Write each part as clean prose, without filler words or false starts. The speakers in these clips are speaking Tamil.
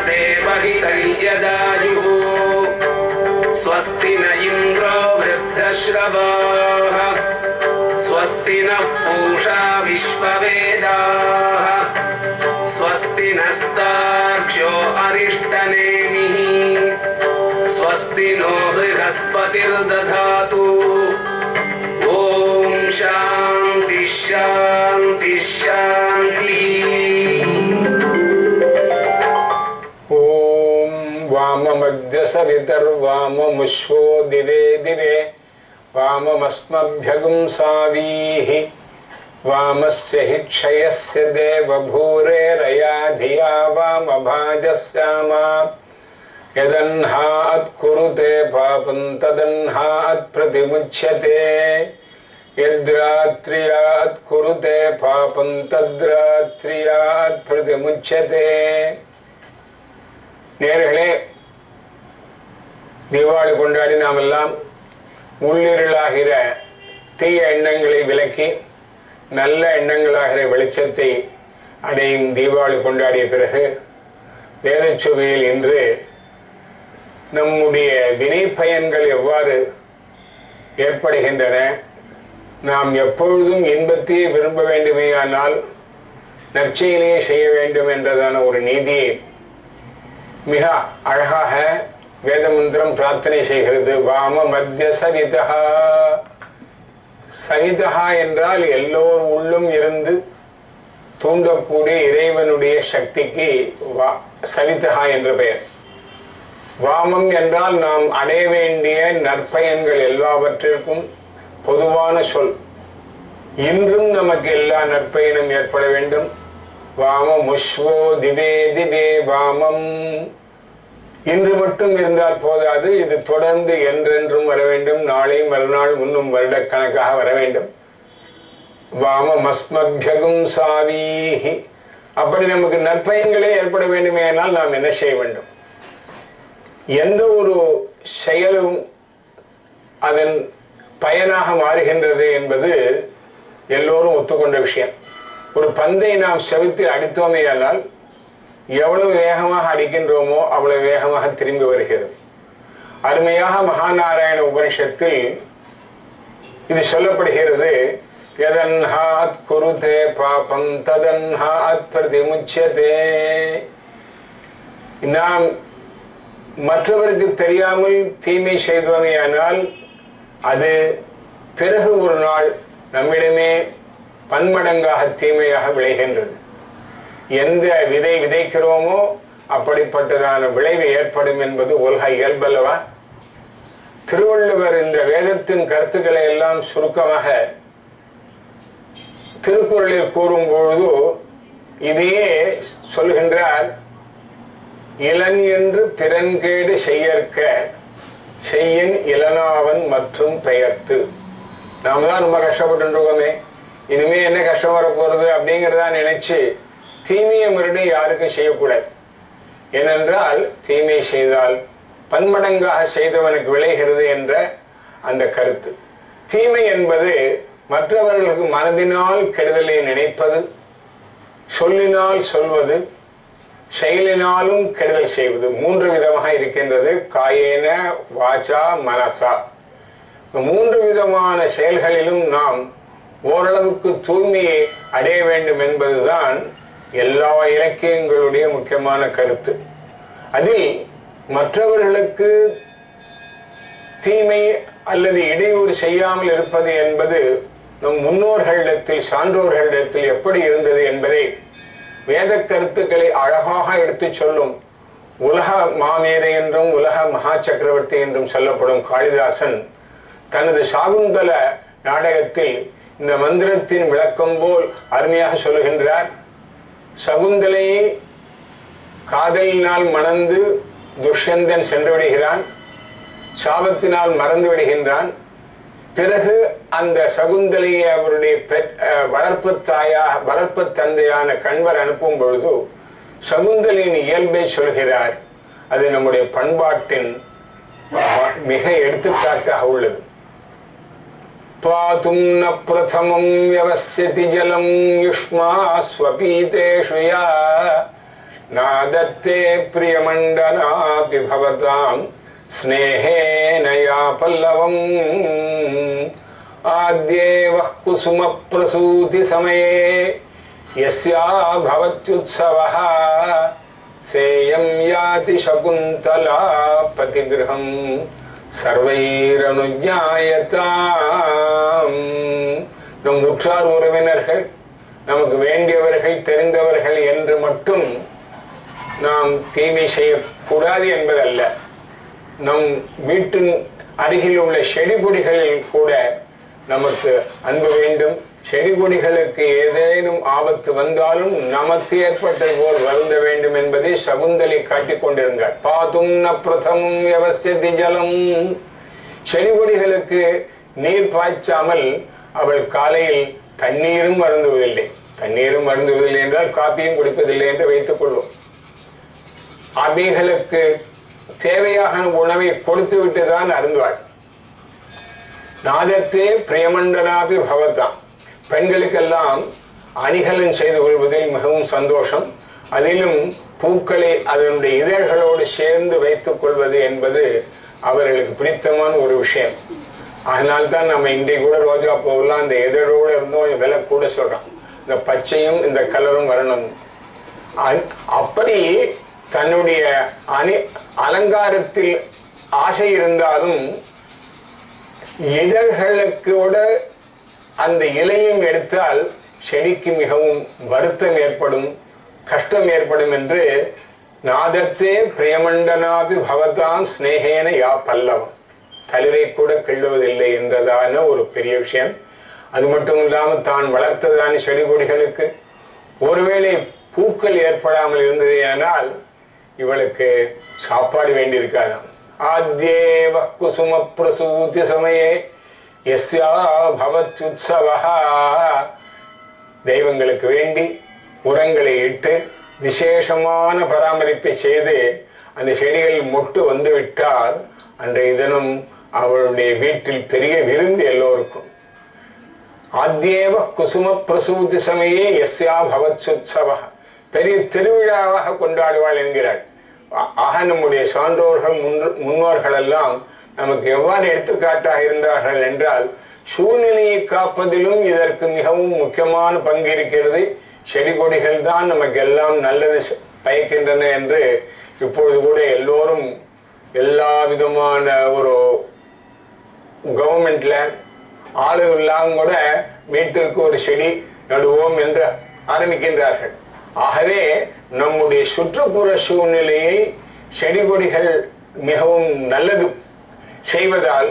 देवहितैर्यदायुः स्वस्ति न इन्द्रो वृद्धश्रवाः स्वस्ति नः पूषा विश्ववेदाः स्वस्ति नस्तार्क्ष्यो अरिष्टनेमिः स्वस्ति नो बृहस्पतिर्दधातु ॐ शान्ति शान्ति शान्तिः। ॐ वाममद्यसवितर्वाममुष्वो दिवे दिवे वाममस्मभ्यगुंसावीः वामस्य हि क्षयस्य देवभूरेरया धिया वामभाजस्यामा यदन्हा अत्कुरुते पापं तदन्हा अत्प्रतिमुच्यते यद्रात्र्या अत्कुरुते पापं तद्रात्र्या अत्प्रतिमुच्यते। நேயர்களே, தீபாவளி கொண்டாடி நாம் எல்லாம் உள்ளிருளாகிற தீய எண்ணங்களை விலக்கி நல்ல எண்ணங்களாகிற வெளிச்சத்தை அடையும் தீபாவளி கொண்டாடிய பிறகு வேதச்சுவையில் இன்று நம்முடைய வினை பயன்கள் எவ்வாறு ஏற்படுகின்றன, நாம் எப்பொழுதும் இன்பத்தையே விரும்ப வேண்டுமேயானால் நற்செயலையே செய்ய வேண்டும் என்றதான ஒரு நீதியை மிக அழகாக வேதமந்திரம் பிரார்த்தனை செய்கிறது. வாம மத்திய சவிதா. சவிதா என்றால் எல்லோர் உள்ளும் இருந்து தூண்டக்கூடிய இறைவனுடைய சக்திக்கு சவிதா என்ற பெயர். வாமம் என்றால் நாம் அடைய வேண்டிய நற்பயன்கள் எல்லாவற்றிற்கும் பொதுவான சொல். இன்றும் நமக்கு எல்லா நற்பயனும் ஏற்பட வேண்டும். வாமம் முஷ்வோ திவே திவே வாமம். இன்று மட்டும் இருந்தால் போதாது, இது தொடர்ந்து என்றென்றும் வர வேண்டும். நாளை மறுநாள் முன்னும் வருடக்கணக்காக வர வேண்டும். வாமம் அஸ்மபியகும் சாவீஹி. அப்படி நமக்கு நற்பயன்களே ஏற்பட வேண்டுமேனால் நாம் என்ன செய்ய வேண்டும்? எந்த ஒரு செயலும் அதன் பயனாக மாறுகின்றது என்பது எல்லோரும் ஒத்துக்கொண்ட விஷயம். ஒரு பந்தை நாம் செவித்து அடித்தோமேயானால் எவ்வளவு வேகமாக அடிக்கின்றோமோ அவ்வளவு வேகமாக திரும்பி வருகிறது. அருமையாக மகாநாராயண உபனிஷத்தில் இது சொல்லப்படுகிறது. யதன்ஹாத் குருதே பாபம் ததன்ஹாத் பிரதிமுச்யதே. நாம் மற்றவருக்கு தெரியாமல் தீமை செய்தோமேயானால் அது பிறகு ஒரு நாள் நம்மிடமே பன்மடங்காக தீமையாக விளைகின்றது. எந்த விதை விதைக்கிறோமோ அப்படிப்பட்டதான விளைவு ஏற்படும் என்பது உலக இயல்பல்லவா? திருவள்ளுவர் இந்த வேதத்தின் கருத்துக்களை எல்லாம் சுருக்கமாக திருக்குறளில் கூறும் பொழுது இதையே சொல்கின்றார். இளன் என்று பிறன்கேடு செய்யற்க செய்யின் இளனாவன் மற்றும் பெயர்த்து. நாம தான் ரொம்ப கஷ்டப்பட்டு இருக்கோமே, இனிமே என்ன கஷ்டம் வர போறது அப்படிங்கிறதா நினைச்சு தீமையை மறுபடியும் யாருக்கும் செய்யக்கூடாது. ஏனென்றால் தீமை செய்தால் பன்மடங்காக செய்தவனுக்கு விளைகிறது என்ற அந்த கருத்து. தீமை என்பது மற்றவர்களுக்கு மனதினால் கெடுதலை நினைப்பது, சொல்லினால் சொல்வது, செயலினாலும் கெடுதல் செய்வது. மூன்று விதமாக இருக்கின்றது. காயேன வாச்சா மனசா. மூன்று விதமான செயல்களிலும் நாம் ஓரளவுக்கு தூய்மையை அடைய வேண்டும் என்பதுதான் எல்லா இலக்கியங்களுடைய முக்கியமான கருத்து. அதில் மற்றவர்களுக்கு தீமை அல்லது இடையூறு செய்யாமல் இருப்பது என்பது நம் முன்னோர்களிடத்தில் சான்றோர்களிடத்தில் எப்படி இருந்தது என்பதை வேத கருத்துக்களை அழகாக எடுத்து சொல்லும் உலக மாமேதை என்றும் உலக மகா சக்கரவர்த்தி என்றும் சொல்லப்படும் காளிதாசன் தனது சாகுந்தல நாடகத்தில் இந்த மந்திரத்தின் விளக்கம் போல் அருமையாக சொல்லுகின்றார். சகுந்தலையை காதலினால் மணந்து துஷ்யந்தன் சென்று விடுகிறான், சாபத்தினால் மறந்து விடுகின்றான். பிறகு அந்த சகுந்தலையை அவருடைய வளர்ப்பு தந்தையான கண்வர் அனுப்பும் பொழுது சகுந்தலையின் இயல்பை சொல்கிறார். அது நம்முடைய பண்பாட்டின் மிக எடுத்துக்காட்டாக உள்ளது. पातुं न प्रथमं व्यवस्यति जलं युष्मा स्वपीतेषु या நாதத்தே பிரியமண்டனாபி பவதாம் ஸ்நேஹேன யா பல்லவம் ஆத்யேவ குசும பிரசூதி சமயே யஸ்யா பவத்யுத்சவஹ சேயம் யாதி சகுந்தலா பதிகிரகம் சர்வைரனுஜாயதாம். நம் உற்றார் உறவினர்கள், நமக்கு வேண்டியவர்கள், தெரிந்தவர்கள் என்று மட்டும் நாம் தீமை செய்யக்கூடாது என்பதல்ல. நம் வீட்டின் அருகில் உள்ள செடி கொடிகளில் கூட நமக்கு அன்பு வேண்டும். செடி கொடிகளுக்கு ஏதேனும் ஆபத்து வந்தாலும் நமக்கு ஏற்பட்டது போல் வருந்த வேண்டும் என்பதை சகுந்தலை காட்டிக் கொண்டிருந்தார். பாதும் ந பிரதமும் யவஸ்யதி ஜலம். செடி கொடிகளுக்கு நீர் பாய்ச்சாமல் அவள் காலையில் தண்ணீரும் அருந்துவதில்லை. தண்ணீரும் அருந்துவதில்லை என்றால் காப்பியும் குடிப்பதில்லை என்று வைத்துக் கொள்வோம். அவைகளுக்கு தேவையான உணவை கொடுத்து விட்டுதான் அருந்துவாள். நாதத்தே பிரியமண்டனாபி பவதாம். பெண்களுக்கெல்லாம் அணிகலன் செய்து கொள்வதில் மிகவும் சந்தோஷம். அதிலும் பூக்களை அதனுடைய இதழ்களோடு சேர்ந்து வைத்துக் கொள்வது என்பது அவர்களுக்கு பிடித்தமான ஒரு விஷயம். அதனால்தான் நம்ம இன்றைக்கு கூட ரோஜா பூவெல்லாம் அந்த இதழோடு இருந்தும் விலை கூட சொல்றோம். இந்த பச்சையும் இந்த கலரும் வரணும். அப்படி தன்னுடைய அலங்காரத்தில் ஆசை இருந்தாலும் இதழ்களுக்கூட அந்த இலையும் எடுத்தால் செடிக்கு மிகவும் வருத்தம் ஏற்படும், கஷ்டம் ஏற்படும் என்று நாதத்தே பிரியமண்டனாபி பவதாம் ஸ்நேகேன யா பல்லவம். தளிரை கூட கிள்ளுவதில்லை என்றதான ஒரு பெரிய விஷயம். அது மட்டும் இல்லாமல் தான் வளர்த்ததான செடி கொடிகளுக்கு ஒருவேளை பூக்கள் ஏற்படாமல் இருந்ததேயானால் இவளுக்கு சாப்பாடு வேண்டியிருக்காதாம். ஆத்யேவ குசும பிரசூதி சமயே யஸ்யா பவத்யுத்சவஹ. தெய்வங்களுக்கு வேண்டி உரங்களை இட்டு விசேஷமான பராமரிப்பை செய்து அந்த செடிகளில் மொட்டு வந்து விட்டால் அன்றைய தினம் அவளுடைய வீட்டில் பெரிய விருந்து எல்லோருக்கும். ஆத்யேவ குசும பிரசூதி சமயே யஸ்யா பவத்யுத்சவஹ. பெரிய திருவிழாவாக கொண்டாடுவாள் என்கிறாள். ஆக நம்முடைய சான்றோர்கள் முன்னோர்கள் எல்லாம் நமக்கு எவ்வாறு எடுத்துக்காட்டாக இருந்தார்கள் என்றால், சூழ்நிலையை காப்பதிலும் இதற்கு மிகவும் முக்கியமான பங்கு இருக்கிறது. செடி கொடிகள் தான் நமக்கு எல்லாம் நல்லது பயக்கின்றன என்று இப்பொழுது கூட எல்லோரும் எல்லா விதமான ஒரு கவர்மெண்ட்ல ஆளுகள்லாம் கூட வீட்டிற்கு ஒரு செடி நடுவோம் என்று ஆரம்பிக்கின்றார்கள். ஆகவே நம்முடைய சுற்றுப்புற சூழ்நிலையை செடி கொடிகள் மிகவும் நல்லது செய்வதால்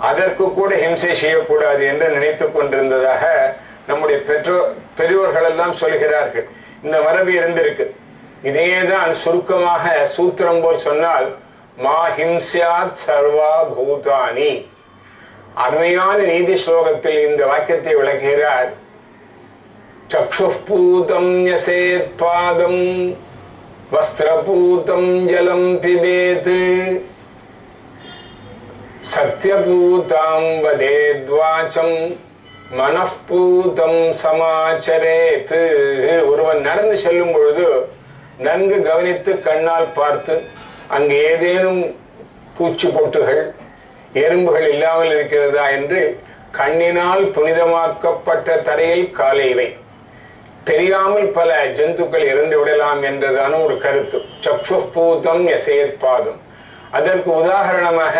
அதற்கு கூட ஹிம்சை செய்யக்கூடாது என்று நினைத்துக் கொண்டிருந்ததாக நம்முடைய பெரியோர்கள் எல்லாம் சொல்கிறார்கள். இந்த மரபு இருந்திருக்கு. இதேதான் சுருக்கமாக சூத்திரம் போல் சொன்னால் மா ஹிம்ஸ்யாத் சர்வா பூதானி. அருமையான நீதி ஸ்லோகத்தில் இந்த வாக்கியத்தை விளக்குகிறார். சக்ஷுபூதம் யசேத் பாதம் வஸ்திரபூதம் ஜலம் பிபேத் சத்யபூதாம் வதேத்வாச்சம் மனப்பூதம் சமாச்சரேத். ஒருவன் நடந்து செல்லும் பொழுது நன்கு கவனித்து கண்ணால் பார்த்து அங்கு ஏதேனும் பூச்சி பொட்டுகள் எறும்புகள் இல்லாமல் இருக்கிறதா என்று கண்ணினால் புனிதமாக்கப்பட்ட தரையில் காலை வை. தெரியாமல் பல ஜந்துக்கள் இறந்து விடலாம் என்றதான ஒரு கருத்து. சக்ஷுபூதம் யசேத் பாதம். அதற்கு உதாரணமாக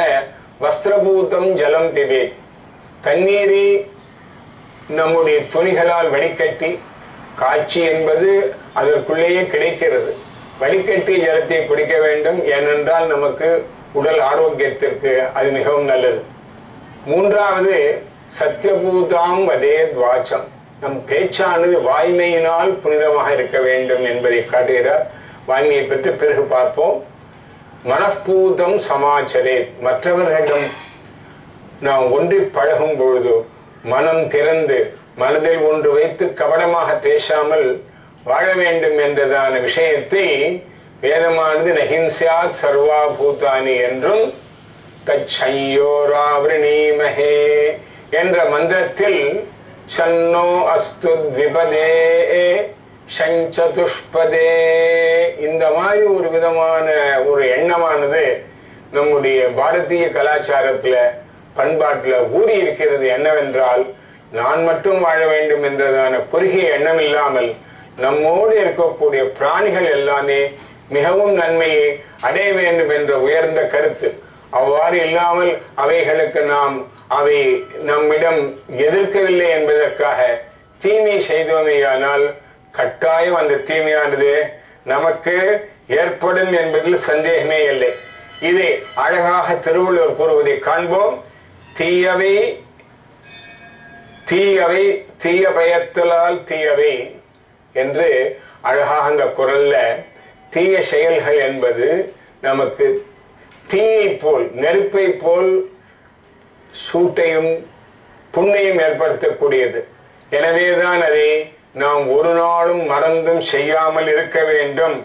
வஸ்திரபூதம் ஜலம் பிபேத். தண்ணீரை நம்முடைய துணிகளால் வடிகட்டி காட்சி என்பது அதற்குள்ளேயே கிடைக்கிறது. வடிகட்டி ஜலத்தை குடிக்க வேண்டும். ஏனென்றால் நமக்கு உடல் ஆரோக்கியத்திற்கு அது மிகவும் நல்லது. மூன்றாவது சத்யபூதாம் வதேத் வாச்சம். நம் பேச்சானது வாய்மையினால் புனிதமாக இருக்க வேண்டும் என்பதை காட்டுகிறார். வாய்மையை பற்றி பிறகு பார்ப்போம். மனப்பூதம் சமாச்சரேத். மற்றவர்களிடம் நாம் ஒன்றி பழகும் பொழுது மனம் திறந்து மனதில் ஒன்று வைத்து கபடமாக பேசாமல் வாழ வேண்டும் என்றதான விஷயத்தை வேதமானது நஹிம்ஸ்யாத் சர்வா பூதானி என்றும் தச்சயோராவ்ரணீமஹே என்ற மந்திரத்தில் சன்னோ அஸ்து த்விபதே சஞ்சதுஷ்பதே. இந்த மாதிரி ஒரு விதமான ஒரு எண்ணமானது நம்முடைய பாரதிய கலாச்சாரத்துல பண்பாட்டுல ஊறி இருக்கிறது. என்னவென்றால், நான் மட்டும் வாழ வேண்டும் என்றதான குறுகிய எண்ணம் இல்லாமல் நம்மோடு இருக்கக்கூடிய பிராணிகள் எல்லாமே மிகவும் நன்மையை அடைய வேண்டும் என்ற உயர்ந்த கருத்து. அவ்வாறு இல்லாமல் அவைகளுக்கு அவை நம்மிடம் எதிர்க்கவில்லை என்பதற்காக தீமை செய்தோமேயானால் கட்டாயம் அந்த தீமையானது நமக்கு ஏற்படும் என்பதில் சந்தேகமே இல்லை. இதை அழகாக திருவள்ளுவர் கூறுவதை காண்போம். தீயவை தீயவை தீய பயத்தலால் தீயவை என்று அழகாக அந்த குரல்ல தீய செயல்கள் என்பது நமக்கு தீயை போல், நெருப்பை போல் சூட்டையும் புண்ணையும் ஏற்படுத்தக்கூடியது. எனவேதான் அதை நாம் ஒரு நாளும் மறந்தும் செய்யாமல் இருக்க வேண்டும்.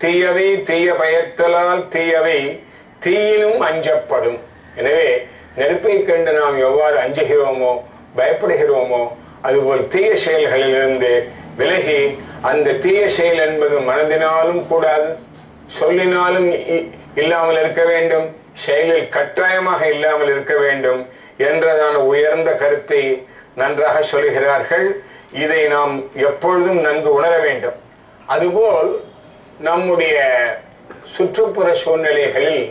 தீயவை தீய பயத்தலால் தீயவை தீயினும் அஞ்சப்படும். எனவே நெருப்பை கண்டு நாம் எவ்வாறு அஞ்சுகிறோமோ பயப்படுகிறோமோ அதுபோல் தீய செயல்களிலிருந்து விலகி, அந்த தீய செயல் என்பது மனதினாலும் கூடாது, சொல்லினாலும் இல்லாமல் இருக்க வேண்டும், செயலில் கட்டாயமாக இல்லாமல் இருக்க வேண்டும் என்றதான உயர்ந்த கருத்தை நன்றாக சொல்கிறார்கள். இதை நாம் எப்பொழுதும் நன்கு உணர வேண்டும். அதுபோல் நம்முடைய சுற்றுப்புற சூழ்நிலைகளில்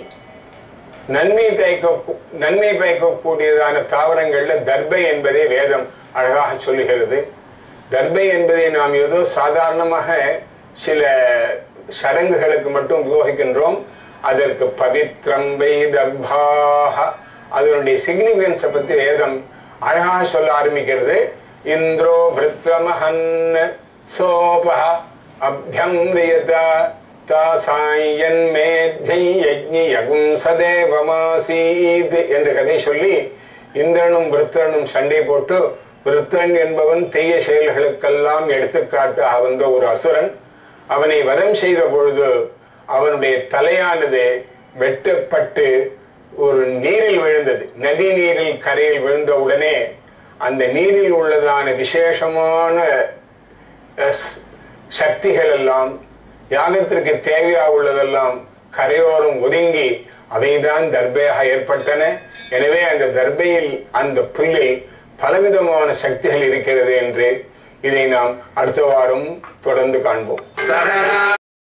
நன்மை பயக்கக்கூடியதான தாவரங்கள்ல தர்பை என்பதை வேதம் அழகாக சொல்லுகிறது. தர்பை என்பதை நாம் ஏதோ சாதாரணமாக சில சடங்குகளுக்கு மட்டும் உபயோகிக்கின்றோம். அதற்கு பவித்ரம்பை தர்பாக, அதனுடைய சிக்னிபிகன்ஸை பற்றி வேதம் அழகாக சொல்ல ஆரம்பிக்கிறது. இந்திரோ பிருத்ரமஹன் சோபஹ அப்யம்ரியத தாசாயன் மேத்யை யஜ்ஞி யகும் சதேவமாசீத் என்று கதை சொல்லி இந்திரனும் பிருத்ரனும் சண்டை போட்டு, பிருத்ரன் என்பவன் தீய செயல்களுக்கெல்லாம் எடுத்துக்காட்டாக வந்த ஒரு அசுரன். அவனை வதம் செய்த பொழுது அவனுடைய தலையானது வெட்டப்பட்டு ஒரு நீரில் விழுந்தது. நதி நீரில் கரையில் விழுந்த உடனே அந்த நீரில் உள்ளதான விசேஷமான சக்திகள் எல்லாம், யாகத்திற்கு தேவையாக உள்ளதெல்லாம் கரையோரம் ஒதுங்கி அவைதான் தர்பையாக ஏற்பட்டன. எனவே அந்த தர்பையில், அந்த புல்லில் பலவிதமான சக்திகள் இருக்கிறது என்று இதை நாம் அடுத்த வாரம் தொடர்ந்து காண்போம்.